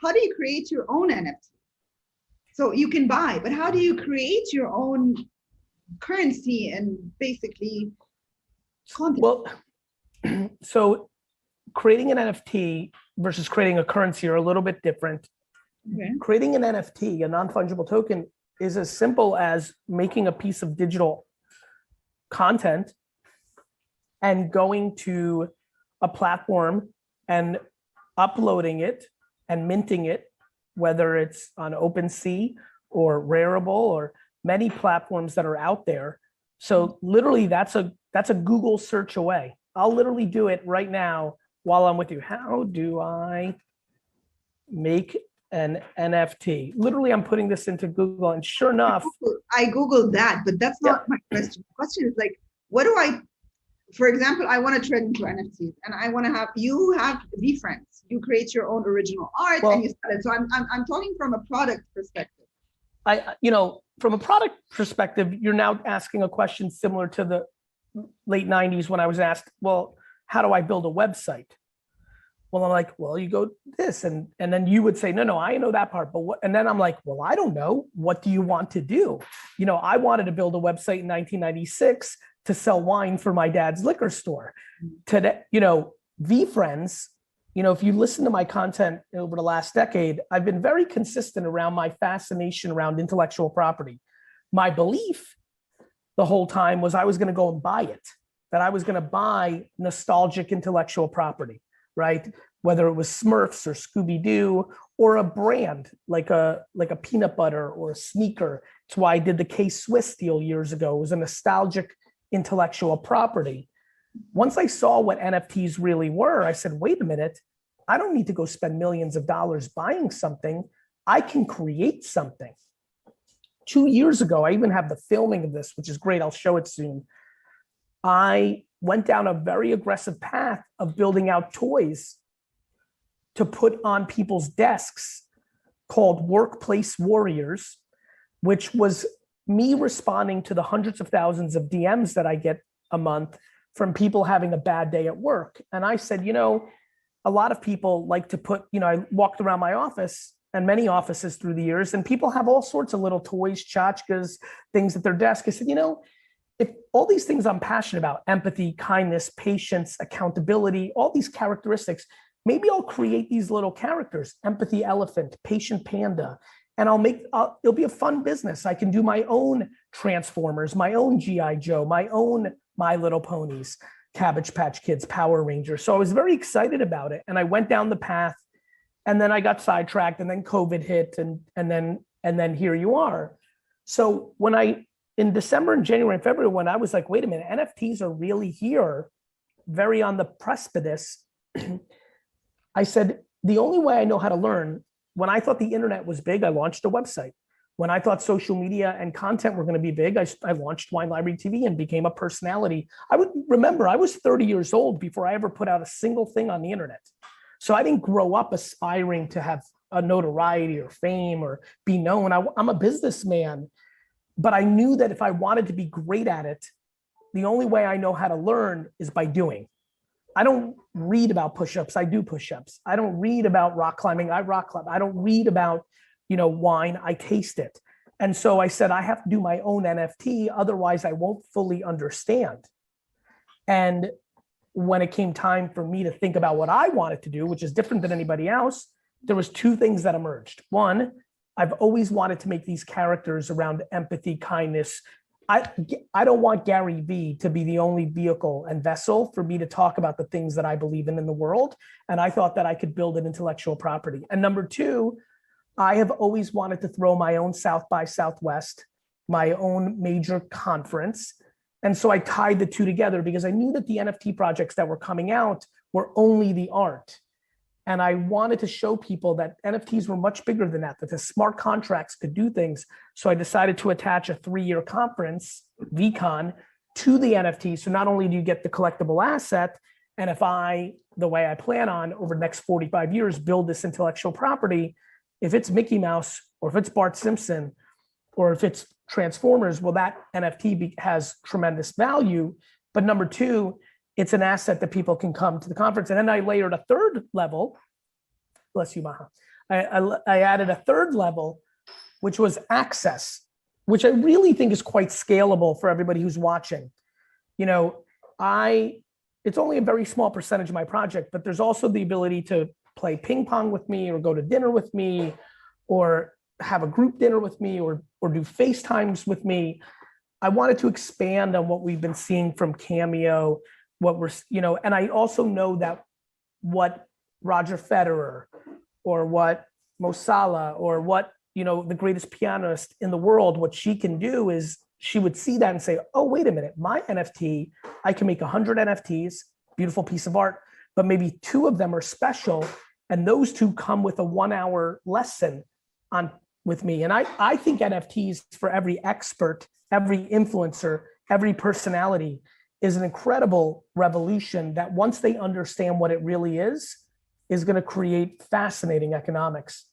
how do you create your own NFT? So you can buy, but how do you create your own currency and basically content? Well, so creating an NFT versus creating a currency are a little bit different. Okay. Creating an NFT, a non-fungible token, is as simple as making a piece of digital content and going to a platform and uploading it and minting it, whether it's on OpenSea or Rarible or many platforms that are out there. So literally that's a Google search away. I'll literally do it right now while I'm with you. How do I make an NFT? Literally, I'm putting this into Google, and sure enough, I Googled that, but that's not my question. The question is like, what do I, for example, I want to trade into NFTs and I want to have, you have VeeFriends, you create your own original art and you sell it. So I'm talking from a product perspective. From a product perspective, you're now asking a question similar to the late 90s when I was asked, well, how do I build a website? Well, I'm like, well, you go this, and then you would say, no, I know that part, but what? And then I'm like, well, I don't know. What do you want to do? I wanted to build a website in 1996 to sell wine for my dad's liquor store. Today, VeeFriends, if you listen to my content over the last decade, I've been very consistent around my fascination around intellectual property. My belief the whole time was I was going to go and buy it, that I was going to buy nostalgic intellectual property. Right? Whether it was Smurfs or Scooby-Doo or a brand like a peanut butter or a sneaker. It's why I did the K-Swiss deal years ago. It was a nostalgic intellectual property. Once I saw what NFTs really were, I said, wait a minute, I don't need to go spend millions of dollars buying something. I can create something. 2 years ago, I even have the filming of this, which is great. I'll show it soon. I went down a very aggressive path of building out toys to put on people's desks called Workplace Warriors, which was me responding to the hundreds of thousands of DMs that I get a month from people having a bad day at work. And I said, a lot of people like to put, I walked around my office and many offices through the years, and people have all sorts of little toys, tchotchkes, things at their desk. I said, if all these things I'm passionate about, empathy, kindness, patience, accountability, all these characteristics, maybe I'll create these little characters, empathy elephant, patient panda, and it'll be a fun business. I can do my own Transformers, my own G.I. Joe, my own My Little Ponies, Cabbage Patch Kids, Power Rangers. So I was very excited about it. And I went down the path, and then I got sidetracked, and then COVID hit, and then here you are. So in December and January and February, when I was like, wait a minute, NFTs are really here, very on the precipice, I said, the only way I know how to learn, when I thought the internet was big, I launched a website. When I thought social media and content were going to be big, I launched Wine Library TV and became a personality. I was 30 years old before I ever put out a single thing on the internet. So I didn't grow up aspiring to have a notoriety or fame or be known. I'm a businessman. But I knew that if I wanted to be great at it, the only way I know how to learn is by doing. I don't read about push-ups, I do push-ups. I don't read about rock climbing, I rock climb. I don't read about, wine, I taste it. And so I said, I have to do my own NFT, otherwise I won't fully understand. And when it came time for me to think about what I wanted to do, which is different than anybody else, there was two things that emerged. One, I've always wanted to make these characters around empathy, kindness. I don't want GaryVee to be the only vehicle and vessel for me to talk about the things that I believe in the world. And I thought that I could build an intellectual property. And number two, I have always wanted to throw my own South by Southwest, my own major conference. And so I tied the two together because I knew that the NFT projects that were coming out were only the art. And I wanted to show people that NFTs were much bigger than that the smart contracts could do things. So I decided to attach a 3-year conference, VCon, to the NFT. So not only do you get the collectible asset, and if the way I plan on over the next 45 years, build this intellectual property, if it's Mickey Mouse or if it's Bart Simpson or if it's Transformers, well, that NFT has tremendous value. But number two, it's an asset that people can come to the conference. And then I layered a third level, bless you, Maha. I added a third level, which was access, which I really think is quite scalable for everybody who's watching. You know, it's only a very small percentage of my project, but there's also the ability to play ping pong with me or go to dinner with me or have a group dinner with me or do FaceTimes with me. I wanted to expand on what we've been seeing from Cameo, and I also know that what Roger Federer or what Mo Salah or what, the greatest pianist in the world, what she can do is she would see that and say, oh, wait a minute, my NFT, I can make 100 NFTs, beautiful piece of art, but maybe 2 of them are special. And those 2 come with a 1-hour lesson with me. And I think NFTs for every expert, every influencer, every personality is an incredible revolution that once they understand what it really is going to create fascinating economics.